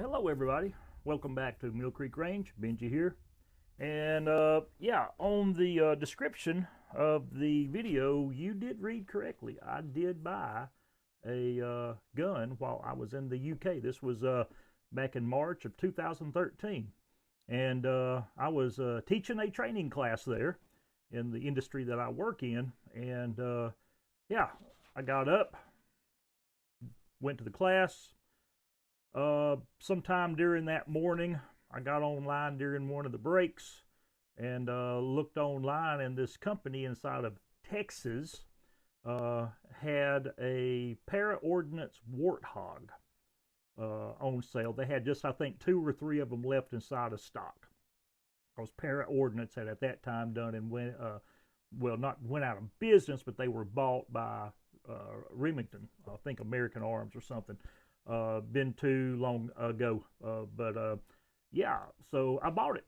Hello everybody. Welcome back to Mill Creek Range. Benji here. And yeah, on the description of the video, you did read correctly. I did buy a gun while I was in the UK. This was back in March of 2013. And I was teaching a training class there in the industry that I work in. And yeah, I got up, went to the class. Sometime during that morning, I got online during one of the breaks and looked online, and this company inside of Texas had a Para-Ordnance Warthog on sale. They had just, I think, 2 or 3 of them left inside of stock. Because Para-Ordnance had at that time done and went, well, not went out of business, but they were bought by Remington, I think American Arms or something. Been too long ago, but yeah, so I bought it.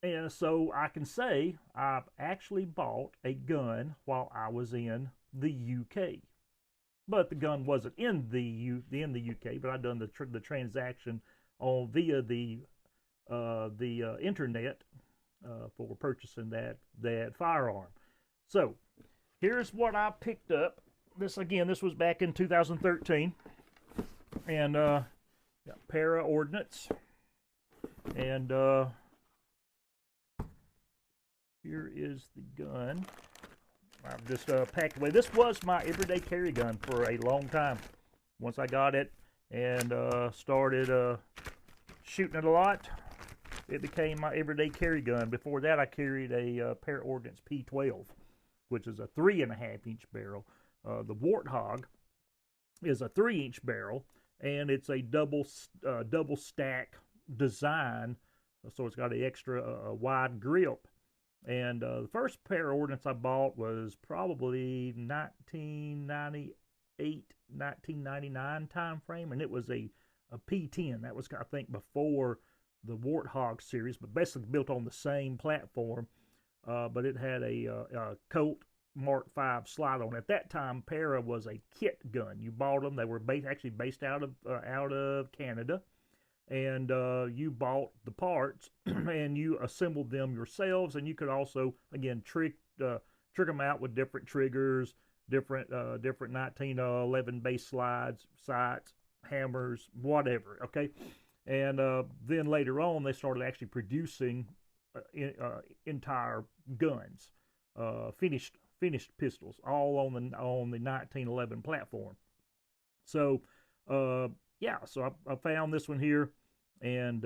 And so I can say I've actually bought a gun while I was in the UK. But the gun wasn't in the UK, but I done the transaction on via the internet for purchasing that firearm. So here's what I picked up. This was back in 2013, and got Para-Ordnance, and here is the gun. I've just packed away. This was my everyday carry gun for a long time. Once I got it and started shooting it a lot, it became my everyday carry gun. Before that, I carried a Para-Ordnance P12, which is a 3.5-inch barrel. The Warthog is a 3-inch barrel, and it's a double stack design, so it's got an extra wide grip. And the first Para-Ordnance I bought was probably 1998, 1999 time frame, and it was a P10. That was, I think, before the Warthog series, but basically built on the same platform. But it had a Colt Mark V slide on. At that time, Para was a kit gun. You bought them; they were actually based out of Canada, and you bought the parts and you assembled them yourselves. And you could also, again, trick them out with different triggers, different 1911 base slides, sights, hammers, whatever. Okay, and then later on, they started actually producing entire guns, finished pistols, all on the 1911 platform. So yeah, so I found this one here and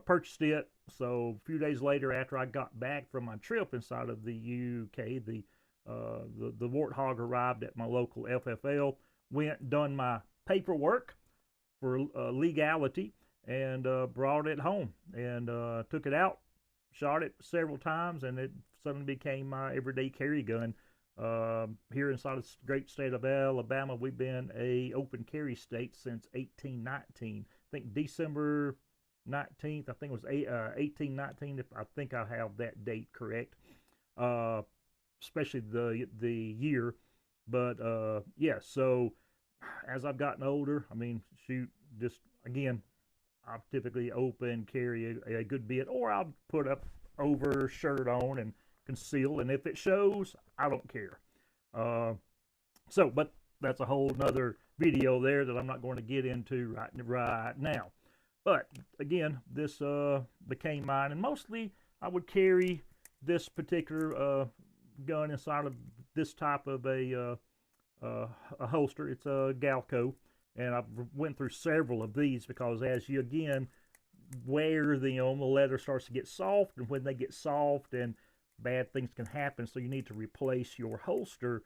purchased it. So a few days later, after I got back from my trip inside of the UK, the Warthog arrived at my local FFL. Done my paperwork for legality, and brought it home and took it out, shot it several times, and it suddenly became my everyday carry gun. Here inside the great state of Alabama, we've been a open carry state since 1819. I think December 19th, I think it was 1819, if I think I have that date correct, especially the year. But yeah, so as I've gotten older, I mean, shoot, just again, I'll typically open carry a good bit, or I'll put up over shirt on and conceal, and if it shows, I don't care. So, but that's a whole nother video there that I'm not going to get into right now. But again, this became mine, and mostly I would carry this particular gun inside of this type of a holster. It's a Galco, and I went through several of these because as you again wear them, the leather starts to get soft, and when they get soft, and bad things can happen, so you need to replace your holster.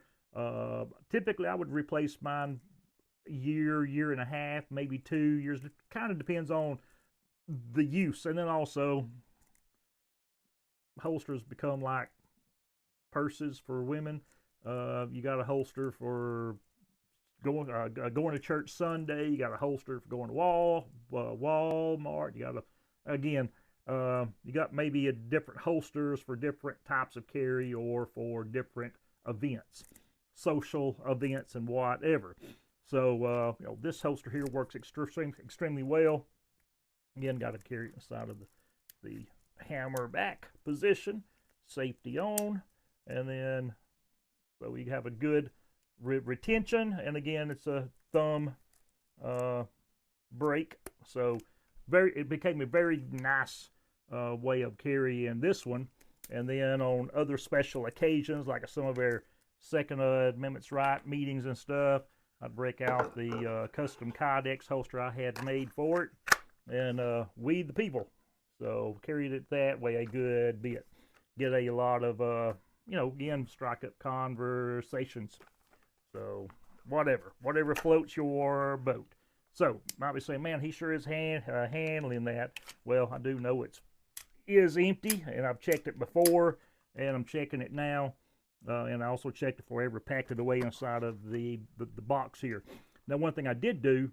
Typically, I would replace mine year and a half, maybe 2 years. It kind of depends on the use, and then also holsters become like purses for women. You got a holster for going to church Sunday. You got a holster for going to Walmart. You got you got maybe a different holsters for different types of carry or for different events, social events, and whatever. So this holster here works extremely well. Again, got to carry it inside of the hammer back position, safety on, and then so we have a good retention. And again, it's a thumb brake, so it became a very nice way of carrying this one. And then on other special occasions, like some of our Second Amendment's Right meetings and stuff, I'd break out the custom Kydex holster I had made for it and weed the people. So carried it that way a good bit. Get a lot of, again, strike up conversations. So whatever floats your boat. So might be saying, man, he sure is handling that. Well, I do know it is empty, and I've checked it before, and I'm checking it now. And I also checked it before I ever packed it away inside of the box here. Now, one thing I did do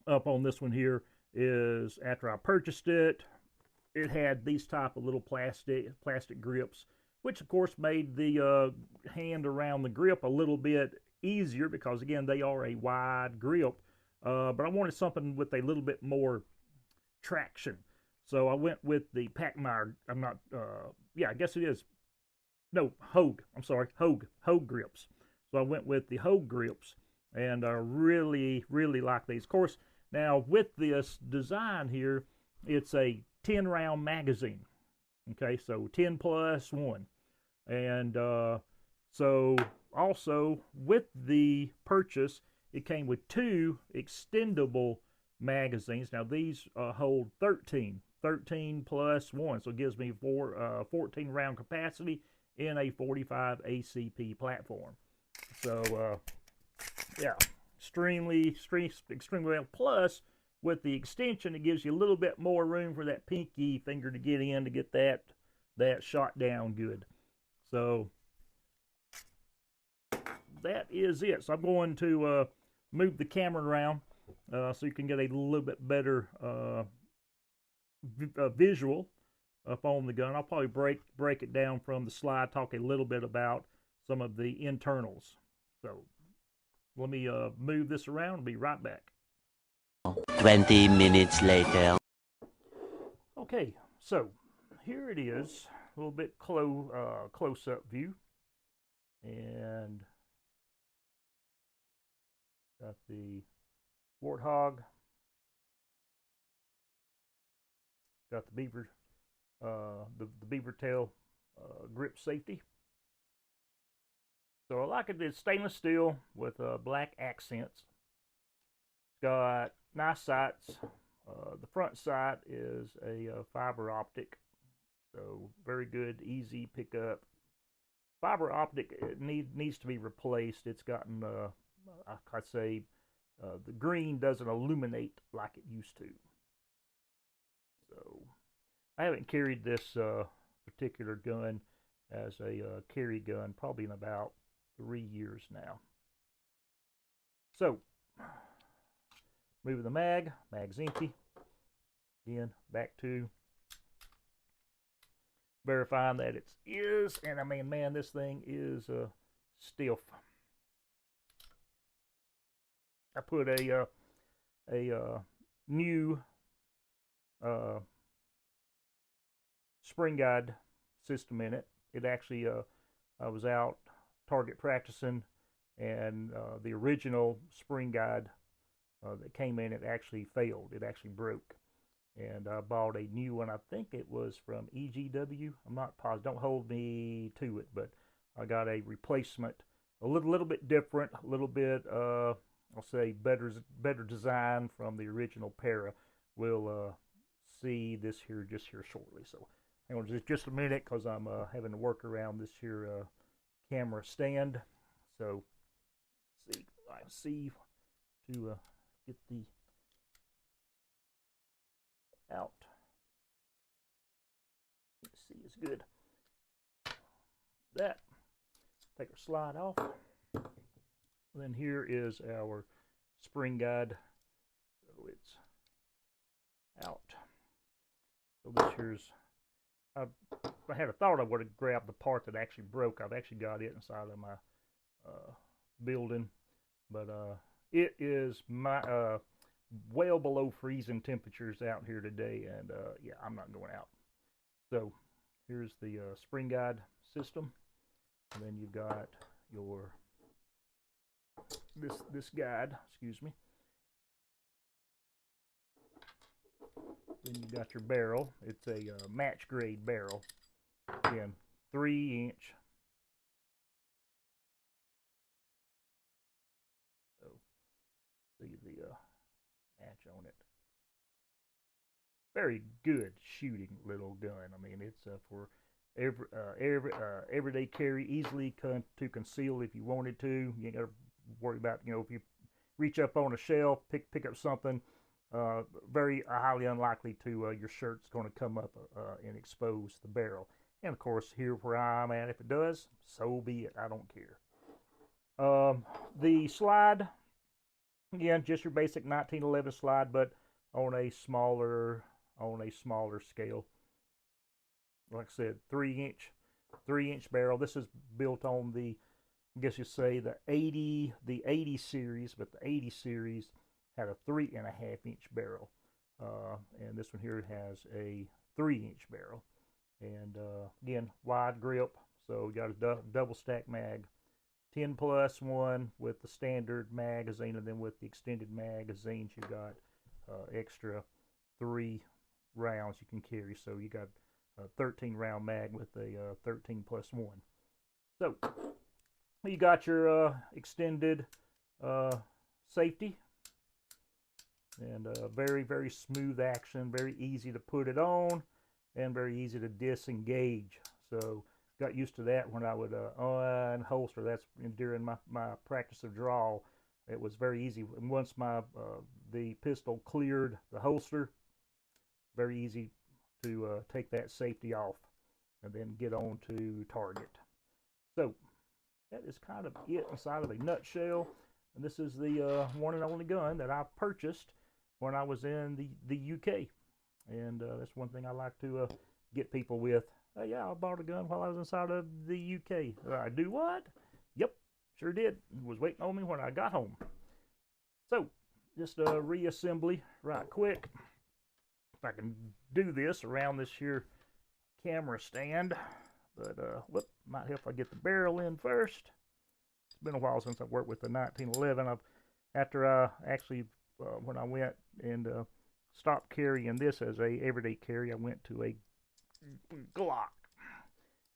up on this one here is after I purchased it, it had these type of little plastic grips, which of course made the hand around the grip a little bit easier because, again, they are a wide grip. But I wanted something with a little bit more traction. So I went with the Pachmayr, I guess it is. No, Hogue. I'm sorry, Hogue grips. So I went with the Hogue grips, and I really, really like these. Of course, now with this design here, it's a 10-round magazine. Okay, so 10 plus 1. And so also with the purchase, it came with 2 extendable magazines. Now these hold 13 plus 1, so it gives me 14 round capacity in a 45 ACP platform. So yeah, extremely well. Plus, with the extension, it gives you a little bit more room for that pinky finger to get in to get that shot down good. So that is it. So I'm going to move the camera around so you can get a little bit better visual up on the gun. I'll probably break it down from the slide, talk a little bit about some of the internals. So let me move this around and be right back. 20 minutes later. Okay, so here it is, a little bit close-up view, and got the Warthog, got the beaver, the beaver tail grip safety. So I like it. It's stainless steel with black accents. It's got nice sights. The front sight is a fiber optic, so very good, easy pickup. Fiber optic, it needs to be replaced. It's gotten, I'd say, the green doesn't illuminate like it used to. So I haven't carried this particular gun as a carry gun probably in about 3 years now. So moving the mag's empty. Again, back to verifying that it is, and I mean, man, this thing is stiff. I put a new spring guide system in it. It actually, I was out target practicing, and the original spring guide that came in, it actually failed. It actually broke. And I bought a new one. I think it was from EGW. I'm not positive. Don't hold me to it, but I got a replacement, a little bit different, a little bit, I'll say better design from the original Para. We'll see this here just here shortly. So hang on just a minute, because I'm having to work around this here camera stand. So see to get the out. Let's see, it's good. That, take our slide off. Then here is our spring guide. So it's out. So this here's, I had a thought I would have grabbed the part that actually broke. I've actually got it inside of my building, but it is my well below freezing temperatures out here today, and yeah, I'm not going out. So here's the spring guide system, and then you've got your this guide, excuse me. Then you got your barrel. It's a match grade barrel. Again, 3-inch. So see the match on it. Very good shooting little gun. I mean, it's for everyday carry, easily to conceal if you wanted to. You ain't got to worry about, you know, if you reach up on a shelf, pick up something. Very highly unlikely to your shirt's going to come up and expose the barrel. And of course, here where I'm at, if it does, so be it. I don't care. The slide, again, just your basic 1911 slide, but on a smaller scale. Like I said, 3-inch barrel. This is built on the, I guess you say, the 80 series, but the 80 series had a 3.5-inch barrel, and this one here has a 3-inch barrel, and again, wide grip. So you got a double stack mag, 10+1 with the standard magazine, and then with the extended magazines, you got extra 3 rounds you can carry. So you got a 13 round mag with a 13+1. So you got your extended safety, and very very smooth action, very easy to put it on, and very easy to disengage. So got used to that when I would unholster. That's during my practice of draw. It was very easy. And once my the pistol cleared the holster, very easy to take that safety off and then get on to target. So that is kind of it inside of a nutshell. And this is the one and only gun that I purchased when I was in the UK. And that's one thing I like to get people with. Yeah, I bought a gun while I was inside of the UK. I do what? Yep, sure did. It was waiting on me when I got home. So, just a reassembly right quick. If I can do this around this here camera stand. But, whoop, might help if I get the barrel in first. It's been a while since I've worked with the 1911. After I actually, when I went and stopped carrying this as a everyday carry, I went to a Glock,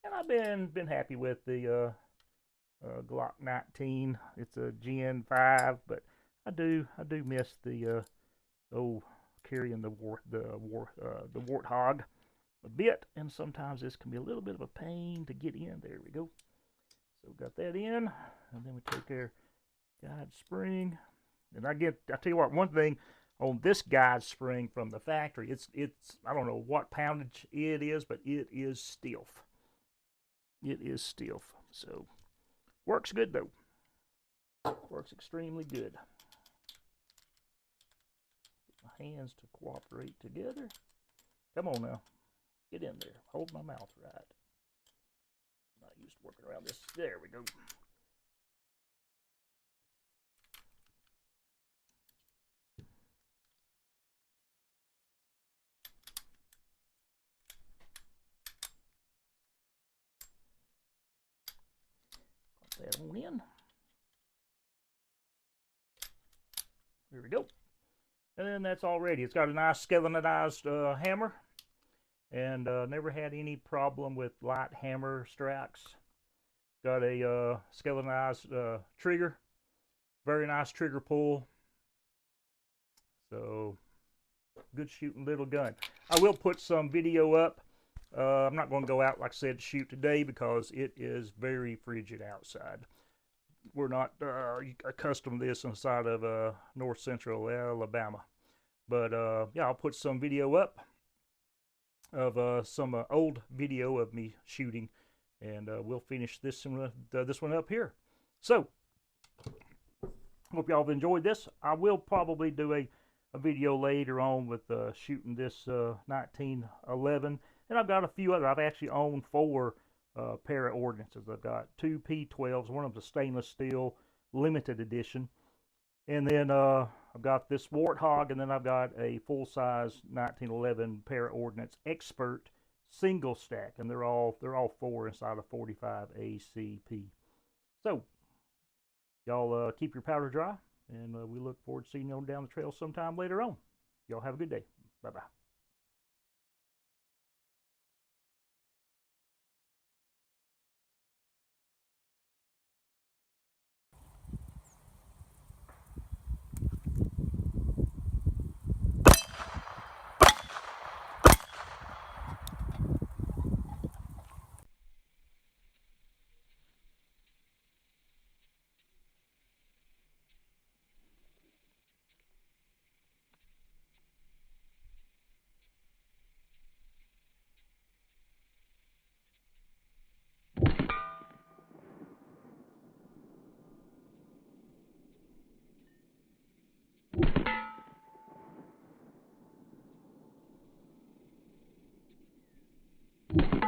and I've been happy with the Glock 19. It's a Gen 5, but I do miss the carrying the Warthog a bit, and sometimes this can be a little bit of a pain to get in. There we go. So got that in, and then we take our guide spring, and I tell you what, one thing on this guide spring from the factory, it's I don't know what poundage it is, but it is stiff. It is stiff. So works good though. Works extremely good. Get my hands to cooperate together. Come on now. Get in there. Hold my mouth right. I'm not used to working around this. There we go. Put that on in. There we go. And then that's all ready. It's got a nice skeletonized hammer, and never had any problem with light hammer strikes. Got a skeletonized trigger, very nice trigger pull. So good shooting little gun. I will put some video up. I'm not going to go out, like I said, to shoot today because it is very frigid outside. We're not accustomed to this inside of north central Alabama. But yeah, I'll put some video up of some old video of me shooting, and we'll finish this one up here. So hope y'all have enjoyed this. I will probably do a video later on with shooting this 1911, and I've got a few other. I've actually owned 4 pair of ordinances. I've got 2 P12s. One of them's a stainless steel limited edition, And then I've got this Warthog, and then I've got a full-size 1911 Para-Ordnance Expert single stack, and they're all 4 inside a 45 ACP. So y'all keep your powder dry, and we look forward to seeing you on down the trail sometime later on. Y'all have a good day. Bye-bye. You